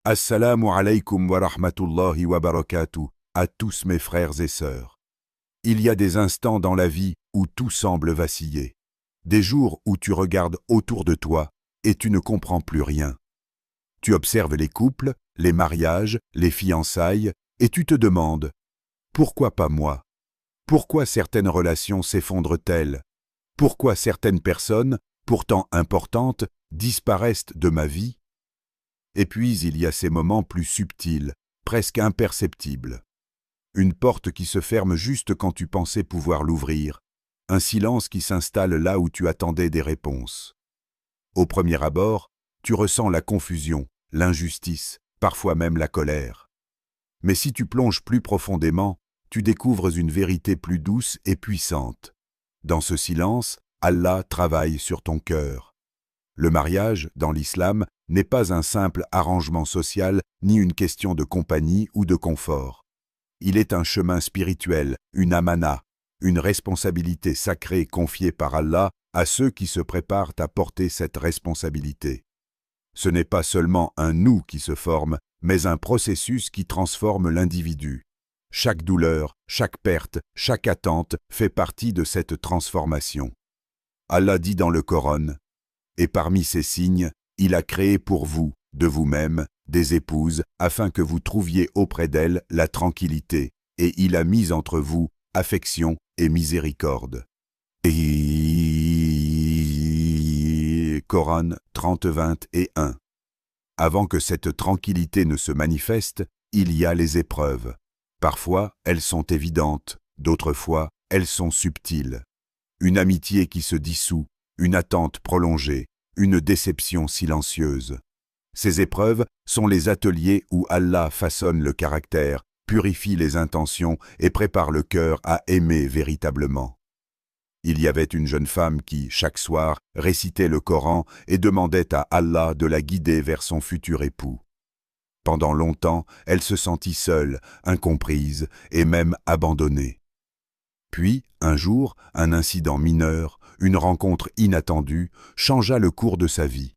Assalamu alaykum wa rahmatullahi wa barakatuh à tous mes frères et sœurs. Il y a des instants dans la vie où tout semble vaciller. Des jours où tu regardes autour de toi et tu ne comprends plus rien. Tu observes les couples, les mariages, les fiançailles et tu te demandes « Pourquoi pas moi ? Pourquoi certaines relations s'effondrent-elles ? Pourquoi certaines personnes, pourtant importantes, disparaissent de ma vie ?» Et puis il y a ces moments plus subtils, presque imperceptibles. Une porte qui se ferme juste quand tu pensais pouvoir l'ouvrir, un silence qui s'installe là où tu attendais des réponses. Au premier abord, tu ressens la confusion, l'injustice, parfois même la colère. Mais si tu plonges plus profondément, tu découvres une vérité plus douce et puissante. Dans ce silence, Allah travaille sur ton cœur. Le mariage, dans l'islam, n'est pas un simple arrangement social ni une question de compagnie ou de confort. Il est un chemin spirituel, une amana, une responsabilité sacrée confiée par Allah à ceux qui se préparent à porter cette responsabilité. Ce n'est pas seulement un « nous » qui se forme, mais un processus qui transforme l'individu. Chaque douleur, chaque perte, chaque attente fait partie de cette transformation. Allah dit dans le Coran: « Et parmi ces signes, il a créé pour vous, de vous-même, des épouses, afin que vous trouviez auprès d'elles la tranquillité, et il a mis entre vous affection et miséricorde. » Et Coran 30-21. Avant que cette tranquillité ne se manifeste, il y a les épreuves. Parfois, elles sont évidentes, d'autres fois, elles sont subtiles. Une amitié qui se dissout, une attente prolongée, une déception silencieuse. Ces épreuves sont les ateliers où Allah façonne le caractère, purifie les intentions et prépare le cœur à aimer véritablement. Il y avait une jeune femme qui, chaque soir, récitait le Coran et demandait à Allah de la guider vers son futur époux. Pendant longtemps, elle se sentit seule, incomprise et même abandonnée. Puis, un jour, un incident mineur, une rencontre inattendue, changea le cours de sa vie.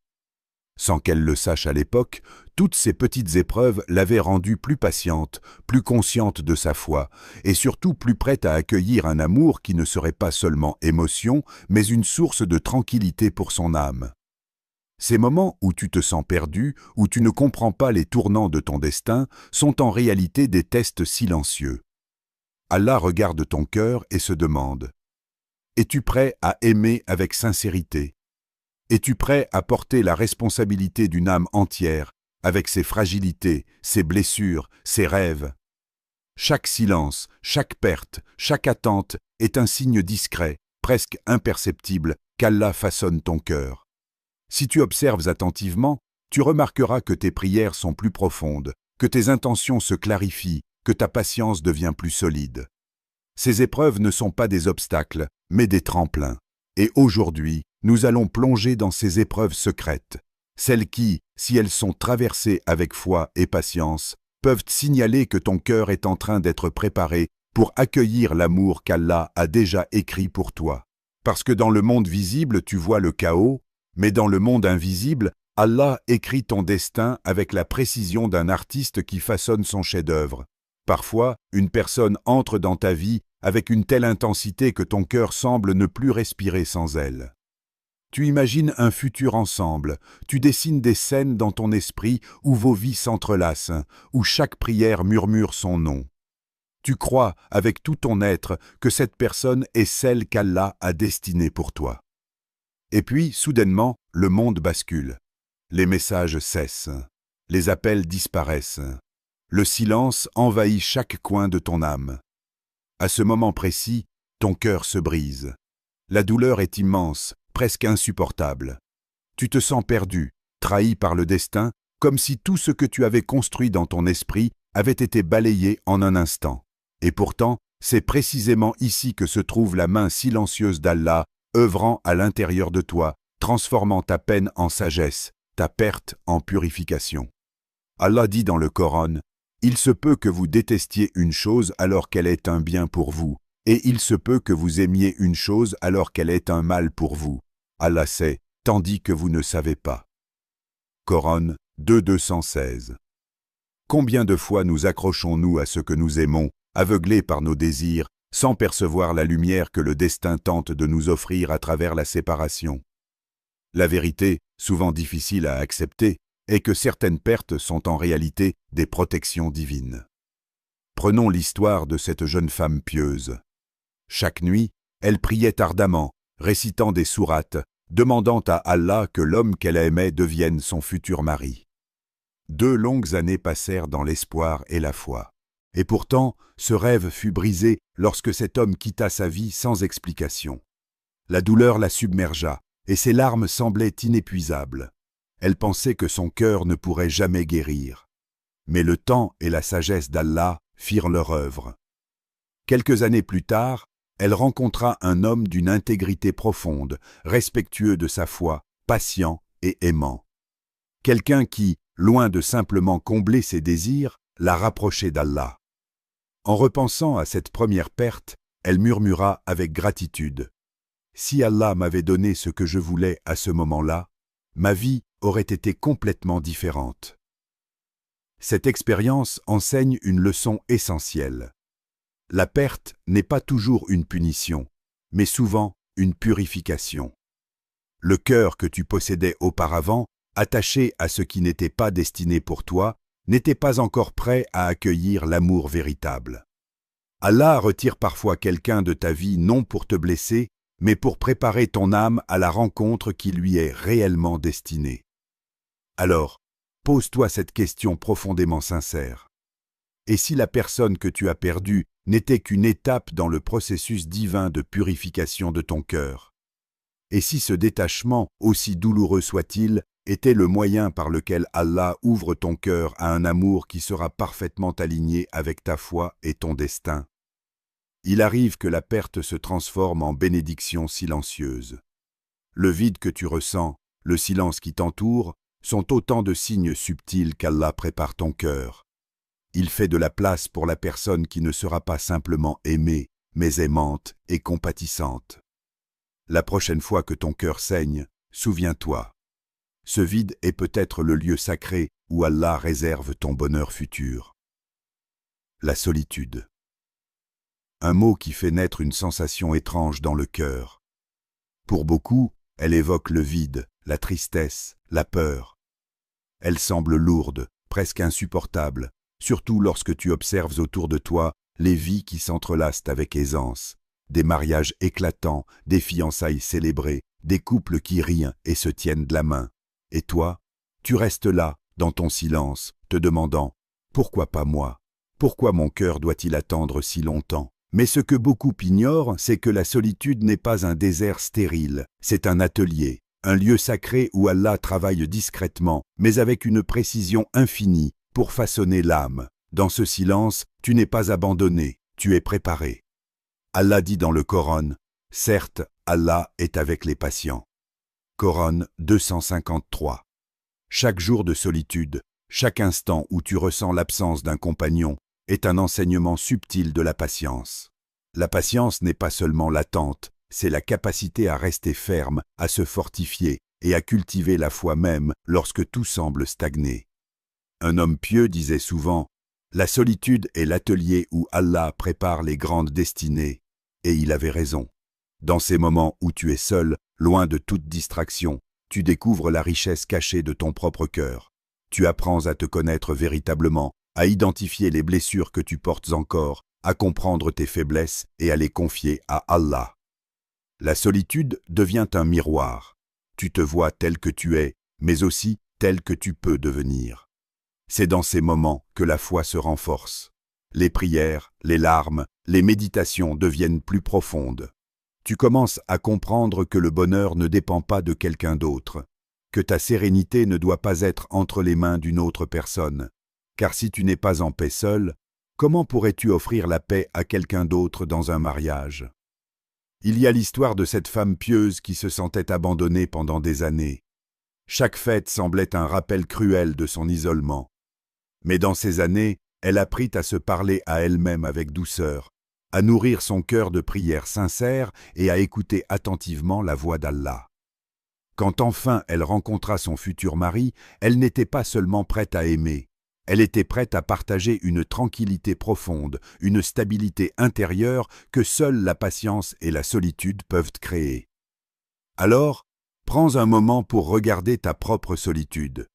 Sans qu'elle le sache à l'époque, toutes ces petites épreuves l'avaient rendue plus patiente, plus consciente de sa foi, et surtout plus prête à accueillir un amour qui ne serait pas seulement émotion, mais une source de tranquillité pour son âme. Ces moments où tu te sens perdu, où tu ne comprends pas les tournants de ton destin, sont en réalité des tests silencieux. Allah regarde ton cœur et se demande: es-tu prêt à aimer avec sincérité? Es-tu prêt à porter la responsabilité d'une âme entière, avec ses fragilités, ses blessures, ses rêves? Chaque silence, chaque perte, chaque attente est un signe discret, presque imperceptible, qu'Allah façonne ton cœur. Si tu observes attentivement, tu remarqueras que tes prières sont plus profondes, que tes intentions se clarifient, que ta patience devient plus solide. Ces épreuves ne sont pas des obstacles, mais des tremplins. Et aujourd'hui, nous allons plonger dans ces épreuves secrètes, celles qui, si elles sont traversées avec foi et patience, peuvent signaler que ton cœur est en train d'être préparé pour accueillir l'amour qu'Allah a déjà écrit pour toi. Parce que dans le monde visible, tu vois le chaos, mais dans le monde invisible, Allah écrit ton destin avec la précision d'un artiste qui façonne son chef-d'œuvre. Parfois, une personne entre dans ta vie avec une telle intensité que ton cœur semble ne plus respirer sans elle. Tu imagines un futur ensemble, tu dessines des scènes dans ton esprit où vos vies s'entrelacent, où chaque prière murmure son nom. Tu crois, avec tout ton être, que cette personne est celle qu'Allah a destinée pour toi. Et puis, soudainement, le monde bascule. Les messages cessent, les appels disparaissent. Le silence envahit chaque coin de ton âme. À ce moment précis, ton cœur se brise. La douleur est immense, presque insupportable. Tu te sens perdu, trahi par le destin, comme si tout ce que tu avais construit dans ton esprit avait été balayé en un instant. Et pourtant, c'est précisément ici que se trouve la main silencieuse d'Allah, œuvrant à l'intérieur de toi, transformant ta peine en sagesse, ta perte en purification. Allah dit dans le Coran: « Il se peut que vous détestiez une chose alors qu'elle est un bien pour vous, et il se peut que vous aimiez une chose alors qu'elle est un mal pour vous. Allah sait, tandis que vous ne savez pas. » Coran 2:216. Combien de fois nous accrochons-nous à ce que nous aimons, aveuglés par nos désirs, sans percevoir la lumière que le destin tente de nous offrir à travers la séparation? La vérité, souvent difficile à accepter, est que certaines pertes sont en réalité des protections divines. Prenons l'histoire de cette jeune femme pieuse. Chaque nuit, elle priait ardemment, récitant des sourates, demandant à Allah que l'homme qu'elle aimait devienne son futur mari. 2 longues années passèrent dans l'espoir et la foi. Et pourtant, ce rêve fut brisé lorsque cet homme quitta sa vie sans explication. La douleur la submergea, et ses larmes semblaient inépuisables. Elle pensait que son cœur ne pourrait jamais guérir. Mais le temps et la sagesse d'Allah firent leur œuvre. Quelques années plus tard, elle rencontra un homme d'une intégrité profonde, respectueux de sa foi, patient et aimant. Quelqu'un qui, loin de simplement combler ses désirs, la rapprochait d'Allah. En repensant à cette première perte, elle murmura avec gratitude: « Si Allah m'avait donné ce que je voulais à ce moment-là, ma vie aurait été complètement différente. » Cette expérience enseigne une leçon essentielle. La perte n'est pas toujours une punition, mais souvent une purification. Le cœur que tu possédais auparavant, attaché à ce qui n'était pas destiné pour toi, n'était pas encore prêt à accueillir l'amour véritable. Allah retire parfois quelqu'un de ta vie non pour te blesser, mais pour préparer ton âme à la rencontre qui lui est réellement destinée. Alors, pose-toi cette question profondément sincère. Et si la personne que tu as perdue n'était qu'une étape dans le processus divin de purification de ton cœur? Et si ce détachement, aussi douloureux soit-il, était le moyen par lequel Allah ouvre ton cœur à un amour qui sera parfaitement aligné avec ta foi et ton destin? Il arrive que la perte se transforme en bénédiction silencieuse. Le vide que tu ressens, le silence qui t'entoure, sont autant de signes subtils qu'Allah prépare ton cœur. Il fait de la place pour la personne qui ne sera pas simplement aimée, mais aimante et compatissante. La prochaine fois que ton cœur saigne, souviens-toi. Ce vide est peut-être le lieu sacré où Allah réserve ton bonheur futur. La solitude. Un mot qui fait naître une sensation étrange dans le cœur. Pour beaucoup, elle évoque le vide, la tristesse, la peur. Elle semble lourde, presque insupportable, surtout lorsque tu observes autour de toi les vies qui s'entrelacent avec aisance, des mariages éclatants, des fiançailles célébrées, des couples qui rient et se tiennent de la main. Et toi, tu restes là, dans ton silence, te demandant « Pourquoi pas moi? Pourquoi mon cœur doit-il attendre si longtemps ?» Mais ce que beaucoup ignorent, c'est que la solitude n'est pas un désert stérile, c'est un atelier, un lieu sacré où Allah travaille discrètement, mais avec une précision infinie, pour façonner l'âme. Dans ce silence, tu n'es pas abandonné, tu es préparé. Allah dit dans le Coran, « Certes, Allah est avec les patients. » Coran 253. Chaque jour de solitude, chaque instant où tu ressens l'absence d'un compagnon, est un enseignement subtil de la patience. La patience n'est pas seulement l'attente, c'est la capacité à rester ferme, à se fortifier et à cultiver la foi même lorsque tout semble stagner. Un homme pieux disait souvent « La solitude est l'atelier où Allah prépare les grandes destinées », et il avait raison. Dans ces moments où tu es seul, loin de toute distraction, tu découvres la richesse cachée de ton propre cœur. Tu apprends à te connaître véritablement, à identifier les blessures que tu portes encore, à comprendre tes faiblesses et à les confier à Allah. La solitude devient un miroir. Tu te vois tel que tu es, mais aussi tel que tu peux devenir. C'est dans ces moments que la foi se renforce. Les prières, les larmes, les méditations deviennent plus profondes. Tu commences à comprendre que le bonheur ne dépend pas de quelqu'un d'autre, que ta sérénité ne doit pas être entre les mains d'une autre personne. Car si tu n'es pas en paix seul, comment pourrais-tu offrir la paix à quelqu'un d'autre dans un mariage? Il y a l'histoire de cette femme pieuse qui se sentait abandonnée pendant des années. Chaque fête semblait un rappel cruel de son isolement. Mais dans ces années, elle apprit à se parler à elle-même avec douceur, à nourrir son cœur de prières sincères et à écouter attentivement la voix d'Allah. Quand enfin elle rencontra son futur mari, elle n'était pas seulement prête à aimer, Elle était prête à partager une tranquillité profonde, une stabilité intérieure que seule la patience et la solitude peuvent créer. Alors, prends un moment pour regarder ta propre solitude.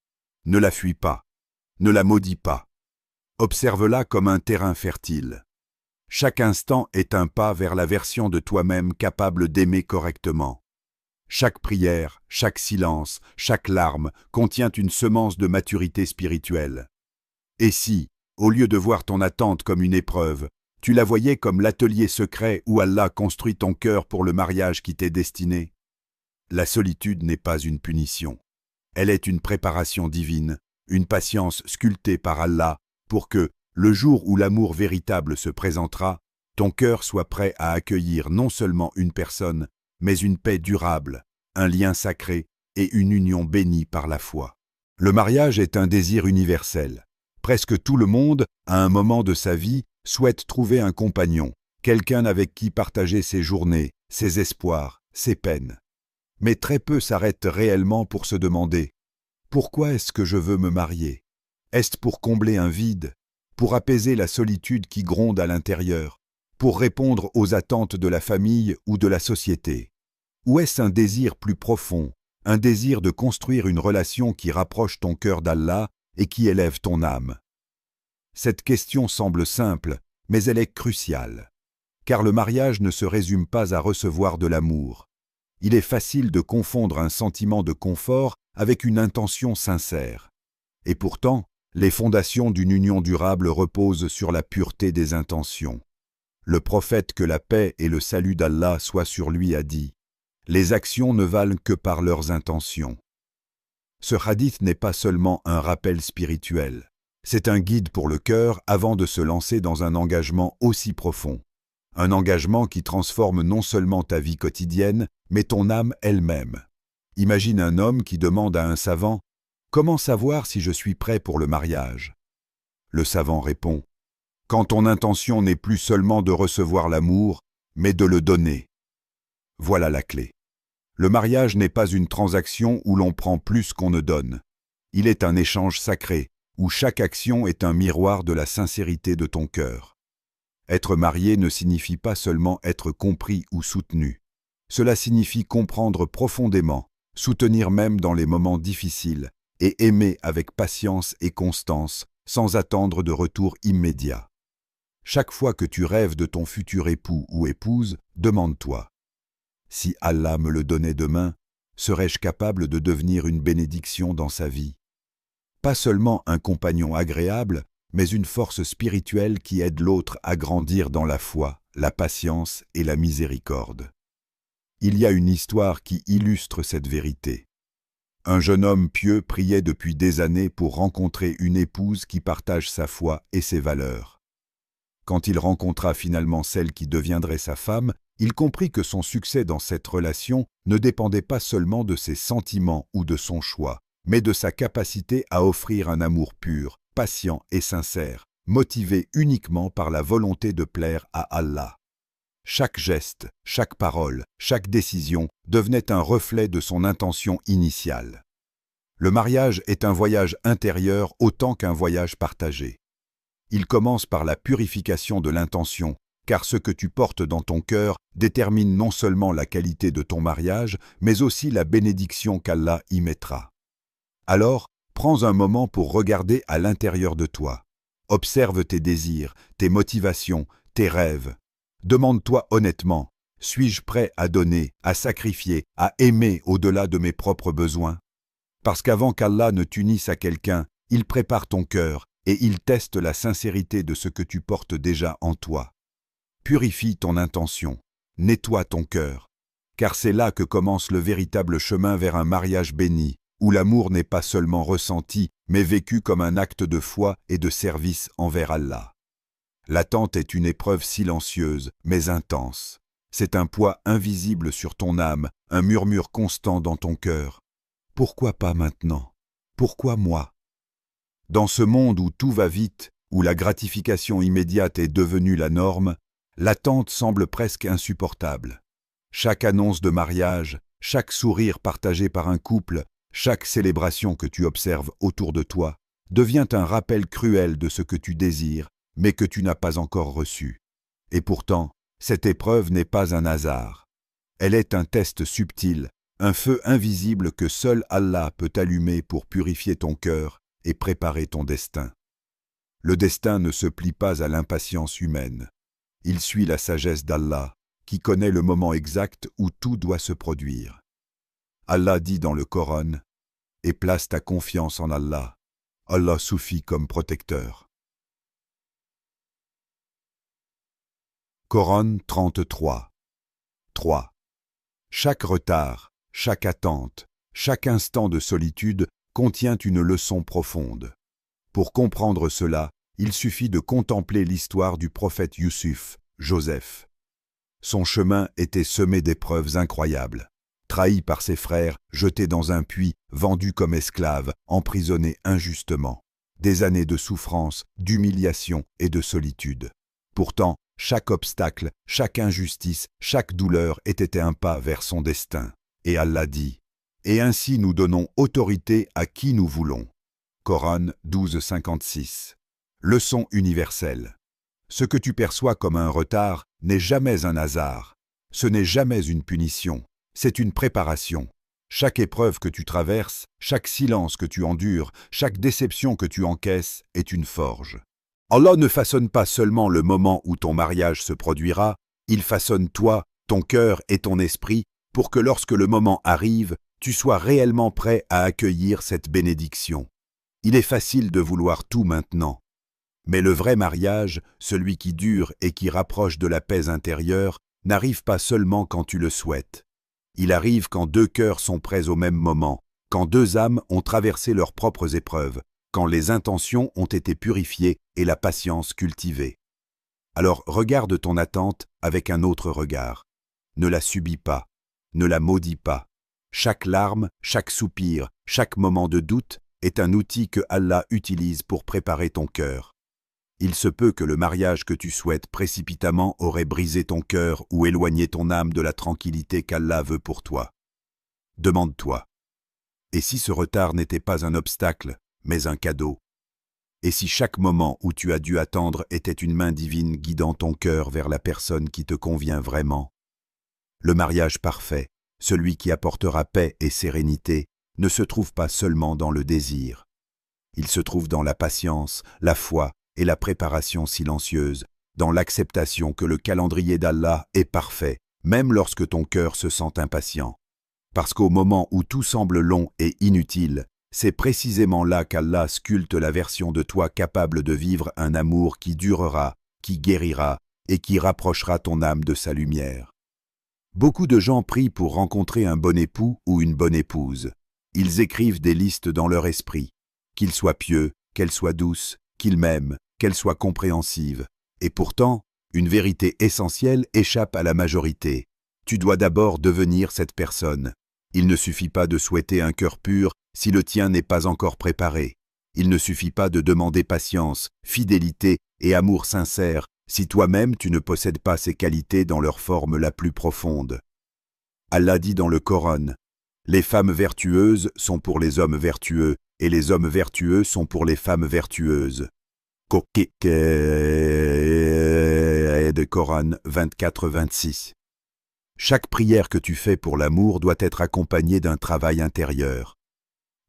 Ne la fuis pas, ne la maudis pas. Observe-la comme un terrain fertile. Chaque instant est un pas vers la version de toi-même capable d'aimer correctement. Chaque prière, chaque silence, chaque larme contient une semence de maturité spirituelle. Et si, au lieu de voir ton attente comme une épreuve, tu la voyais comme l'atelier secret où Allah construit ton cœur pour le mariage qui t'est destiné? La solitude n'est pas une punition. Elle est une préparation divine, une patience sculptée par Allah pour que, le jour où l'amour véritable se présentera, ton cœur soit prêt à accueillir non seulement une personne, mais une paix durable, un lien sacré et une union bénie par la foi. Le mariage est un désir universel. Presque tout le monde, à un moment de sa vie, souhaite trouver un compagnon, quelqu'un avec qui partager ses journées, ses espoirs, ses peines. Mais très peu s'arrêtent réellement pour se demander « Pourquoi est-ce que je veux me marier? Est-ce pour combler un vide? Pour apaiser la solitude qui gronde à l'intérieur? Pour répondre aux attentes de la famille ou de la société? Ou est-ce un désir plus profond, un désir de construire une relation qui rapproche ton cœur d'Allah et qui élève ton âme? Cette question semble simple, mais elle est cruciale. Car le mariage ne se résume pas à recevoir de l'amour. Il est facile de confondre un sentiment de confort avec une intention sincère. Et pourtant, les fondations d'une union durable reposent sur la pureté des intentions. Le prophète, que la paix et le salut d'Allah soient sur lui, a dit « Les actions ne valent que par leurs intentions ». Ce hadith n'est pas seulement un rappel spirituel, c'est un guide pour le cœur avant de se lancer dans un engagement aussi profond. Un engagement qui transforme non seulement ta vie quotidienne, mais ton âme elle-même. Imagine un homme qui demande à un savant « Comment savoir si je suis prêt pour le mariage ?» Le savant répond « Quand ton intention n'est plus seulement de recevoir l'amour, mais de le donner. » Voilà la clé. Le mariage n'est pas une transaction où l'on prend plus qu'on ne donne. Il est un échange sacré, où chaque action est un miroir de la sincérité de ton cœur. Être marié ne signifie pas seulement être compris ou soutenu. Cela signifie comprendre profondément, soutenir même dans les moments difficiles, et aimer avec patience et constance, sans attendre de retour immédiat. Chaque fois que tu rêves de ton futur époux ou épouse, demande-toi « Si Allah me le donnait demain, serais-je capable de devenir une bénédiction dans sa vie ?» Pas seulement un compagnon agréable, mais une force spirituelle qui aide l'autre à grandir dans la foi, la patience et la miséricorde. Il y a une histoire qui illustre cette vérité. Un jeune homme pieux priait depuis des années pour rencontrer une épouse qui partage sa foi et ses valeurs. Quand il rencontra finalement celle qui deviendrait sa femme, il comprit que son succès dans cette relation ne dépendait pas seulement de ses sentiments ou de son choix, mais de sa capacité à offrir un amour pur, patient et sincère, motivé uniquement par la volonté de plaire à Allah. Chaque geste, chaque parole, chaque décision devenait un reflet de son intention initiale. Le mariage est un voyage intérieur autant qu'un voyage partagé. Il commence par la purification de l'intention, car ce que tu portes dans ton cœur détermine non seulement la qualité de ton mariage, mais aussi la bénédiction qu'Allah y mettra. Alors, prends un moment pour regarder à l'intérieur de toi. Observe tes désirs, tes motivations, tes rêves. Demande-toi honnêtement, suis-je prêt à donner, à sacrifier, à aimer au-delà de mes propres besoins? Parce qu'avant qu'Allah ne t'unisse à quelqu'un, il prépare ton cœur et il teste la sincérité de ce que tu portes déjà en toi. Purifie ton intention, nettoie ton cœur, car c'est là que commence le véritable chemin vers un mariage béni, où l'amour n'est pas seulement ressenti, mais vécu comme un acte de foi et de service envers Allah. L'attente est une épreuve silencieuse, mais intense. C'est un poids invisible sur ton âme, un murmure constant dans ton cœur. Pourquoi pas maintenant? Pourquoi moi? Dans ce monde où tout va vite, où la gratification immédiate est devenue la norme, l'attente semble presque insupportable. Chaque annonce de mariage, chaque sourire partagé par un couple, chaque célébration que tu observes autour de toi, devient un rappel cruel de ce que tu désires, mais que tu n'as pas encore reçu. Et pourtant, cette épreuve n'est pas un hasard. Elle est un test subtil, un feu invisible que seul Allah peut allumer pour purifier ton cœur et préparer ton destin. Le destin ne se plie pas à l'impatience humaine. Il suit la sagesse d'Allah, qui connaît le moment exact où tout doit se produire. Allah dit dans le Coran « Et place ta confiance en Allah. Allah suffit comme protecteur. » Coran 33. 3. Chaque retard, chaque attente, chaque instant de solitude contient une leçon profonde. Pour comprendre cela, il suffit de contempler l'histoire du prophète Youssouf, Joseph. Son chemin était semé d'épreuves incroyables. Trahi par ses frères, jeté dans un puits, vendu comme esclave, emprisonné injustement. Des années de souffrance, d'humiliation et de solitude. Pourtant, chaque obstacle, chaque injustice, chaque douleur était un pas vers son destin. Et Allah dit « Et ainsi nous donnons autorité à qui nous voulons. » Coran 12,56. Leçon universelle. Ce que tu perçois comme un retard n'est jamais un hasard. Ce n'est jamais une punition. C'est une préparation. Chaque épreuve que tu traverses, chaque silence que tu endures, chaque déception que tu encaisses est une forge. Allah ne façonne pas seulement le moment où ton mariage se produira, il façonne toi, ton cœur et ton esprit pour que lorsque le moment arrive, tu sois réellement prêt à accueillir cette bénédiction. Il est facile de vouloir tout maintenant. Mais le vrai mariage, celui qui dure et qui rapproche de la paix intérieure, n'arrive pas seulement quand tu le souhaites. Il arrive quand deux cœurs sont prêts au même moment, quand deux âmes ont traversé leurs propres épreuves, quand les intentions ont été purifiées et la patience cultivée. Alors regarde ton attente avec un autre regard. Ne la subis pas, ne la maudis pas. Chaque larme, chaque soupir, chaque moment de doute est un outil que Allah utilise pour préparer ton cœur. Il se peut que le mariage que tu souhaites précipitamment aurait brisé ton cœur ou éloigné ton âme de la tranquillité qu'Allah veut pour toi. Demande-toi, et si ce retard n'était pas un obstacle, mais un cadeau? Et si chaque moment où tu as dû attendre était une main divine guidant ton cœur vers la personne qui te convient vraiment? Le mariage parfait, celui qui apportera paix et sérénité, ne se trouve pas seulement dans le désir. Il se trouve dans la patience, la foi et la préparation silencieuse, dans l'acceptation que le calendrier d'Allah est parfait, même lorsque ton cœur se sent impatient. Parce qu'au moment où tout semble long et inutile, c'est précisément là qu'Allah sculpte la version de toi capable de vivre un amour qui durera, qui guérira et qui rapprochera ton âme de sa lumière. Beaucoup de gens prient pour rencontrer un bon époux ou une bonne épouse. Ils écrivent des listes dans leur esprit. Qu'il soit pieux, qu'elle soit douce, qu'il m'aime, qu'elle soit compréhensive. Et pourtant, une vérité essentielle échappe à la majorité. Tu dois d'abord devenir cette personne. Il ne suffit pas de souhaiter un cœur pur si le tien n'est pas encore préparé. Il ne suffit pas de demander patience, fidélité et amour sincère si toi-même tu ne possèdes pas ces qualités dans leur forme la plus profonde. Allah dit dans le Coran, « Les femmes vertueuses sont pour les hommes vertueux, et les hommes vertueux sont pour les femmes vertueuses. » de Coran 24-26. Chaque prière que tu fais pour l'amour doit être accompagnée d'un travail intérieur.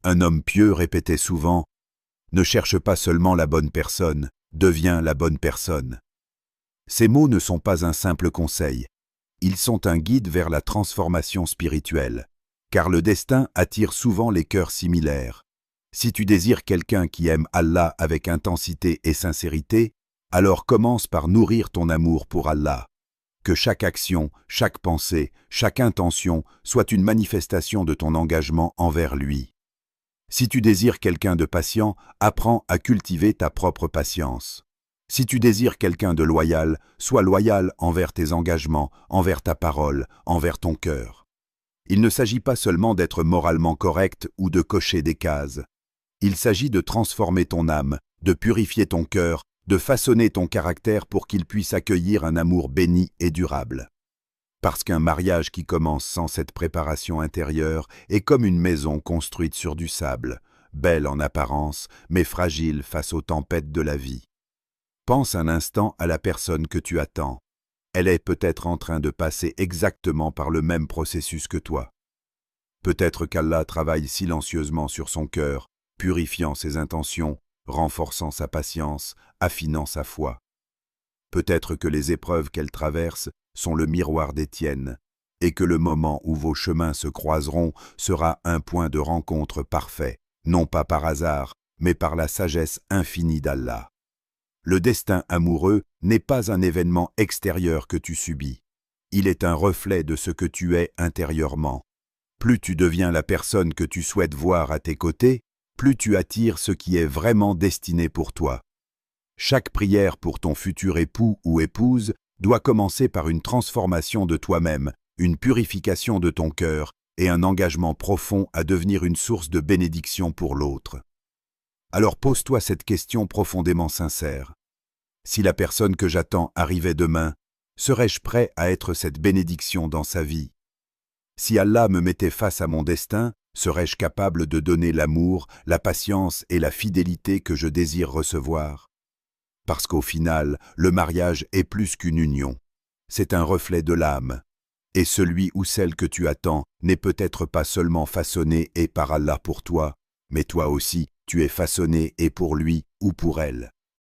Un homme pieux répétait souvent « Ne cherche pas seulement la bonne personne, deviens la bonne personne. » Ces mots ne sont pas un simple conseil. Ils sont un guide vers la transformation spirituelle, car le destin attire souvent les cœurs similaires. Si tu désires quelqu'un qui aime Allah avec intensité et sincérité, alors commence par nourrir ton amour pour Allah. Que chaque action, chaque pensée, chaque intention soit une manifestation de ton engagement envers lui. Si tu désires quelqu'un de patient, apprends à cultiver ta propre patience. Si tu désires quelqu'un de loyal, sois loyal envers tes engagements, envers ta parole, envers ton cœur. Il ne s'agit pas seulement d'être moralement correct ou de cocher des cases. Il s'agit de transformer ton âme, de purifier ton cœur, de façonner ton caractère pour qu'il puisse accueillir un amour béni et durable. Parce qu'un mariage qui commence sans cette préparation intérieure est comme une maison construite sur du sable. belle en apparence, mais fragile face aux tempêtes de la vie. Pense un instant à la personne que tu attends. Elle est peut-être en train de passer exactement par le même processus que toi. Peut-être qu'Allah travaille silencieusement sur son cœur, purifiant ses intentions, renforçant sa patience, affinant sa foi. Peut-être que les épreuves qu'elle traverse sont le miroir des tiennes, et que le moment où vos chemins se croiseront sera un point de rencontre parfait, non pas par hasard, mais par la sagesse infinie d'Allah. Le destin amoureux n'est pas un événement extérieur que tu subis. Il est un reflet de ce que tu es intérieurement. Plus tu deviens la personne que tu souhaites voir à tes côtés, plus tu attires ce qui est vraiment destiné pour toi. Chaque prière pour ton futur époux ou épouse doit commencer par une transformation de toi-même, une purification de ton cœur et un engagement profond à devenir une source de bénédiction pour l'autre. Alors pose-toi cette question profondément sincère. Si la personne que j'attends arrivait demain, serais-je prêt à être cette bénédiction dans sa vie? Si Allah me mettait face à mon destin, serais-je capable de donner l'amour, la patience et la fidélité que je désire recevoir? Parce qu'au final, le mariage est plus qu'une union. C'est un reflet de l'âme. Et celui ou celle que tu attends n'est peut-être pas seulement façonné et par Allah pour toi, mais toi aussi, tu es façonné et pour lui ou pour elle.